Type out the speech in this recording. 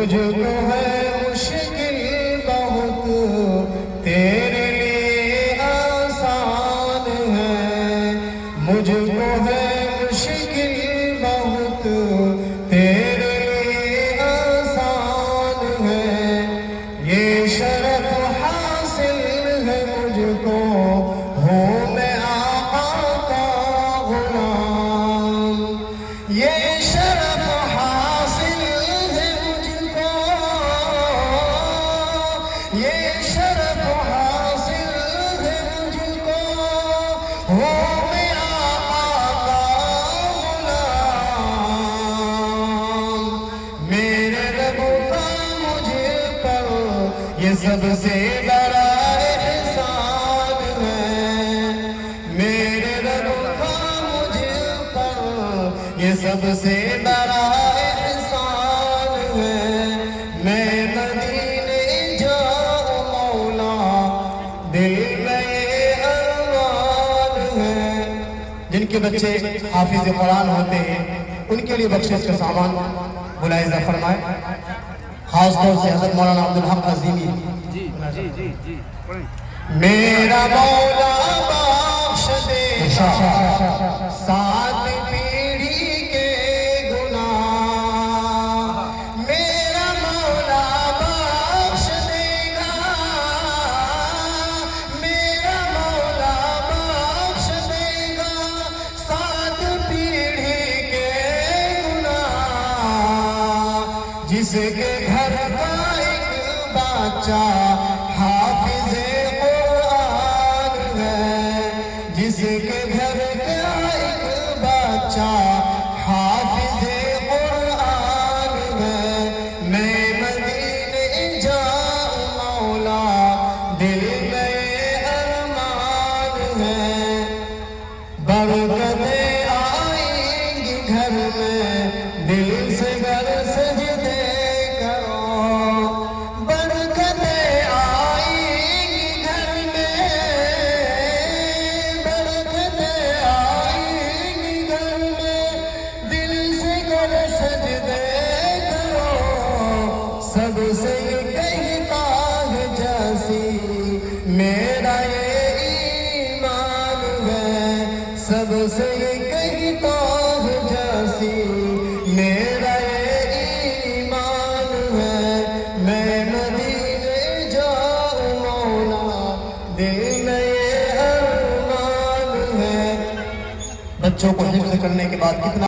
مجھ کو ہے مشکل بہت، تیرے لیے آسان ہے، مجھ کو ہے مشکل بہت، تیرے لیے آسان ہے، یہ شرف حاصل ہے مجھ کو، ہوں میں آقا کا غلام، یہ شرف حاصل ہے مجھ کو، یہ شرف حاصل ہے مجھ کو، ہوں میں آقا کا غلام، میرے رب کا مجھ پر یہ سب سے بڑا احسان ہے، میرے رب کا مجھ پر یہ سب سے بڑا احسان ہے، میں مدینے جاؤں مولا دل میں یہ ارمان ہے۔ جن کے بچے حافظ قرآن ہوتے ہیں ان کے لیے بخشش کا سامان ملاحظہ فرمائیں، خاص طور سے حضرت مولانا عبدالحق عظیمی۔ میرا مولا بخش دے سات پیڑھی کے گناہ، میرا مولا بخش دے گا، میرا مولا بخش دے گا سات پیڑھی کے گناہ، جس کے گھر کا ایک بچہ حافظ قرآن ہے، جس کے گھر کا ایک بچہ حافظ قرآن ہے، میں مدینے جاؤں مولا دل میں ارمان ہے، برکتیں آئیں گی گھر میں دل سے گر سجدے کرو، برکتیں آئیں گی گھر میں، برکتیں آئیں گی گھر میں دل سے گر سجدے کرو، سب سے یہ کہتا ہے جیسی میرا یہ ایمان ہے، سب سے یہ کہتا ہے جیسی میرا یہ ایمان ہے، میں مدینے جاؤں مولا دل میں یہ ارمان ہے۔ بچوں کو حفظ کرنے کے بعد کتنا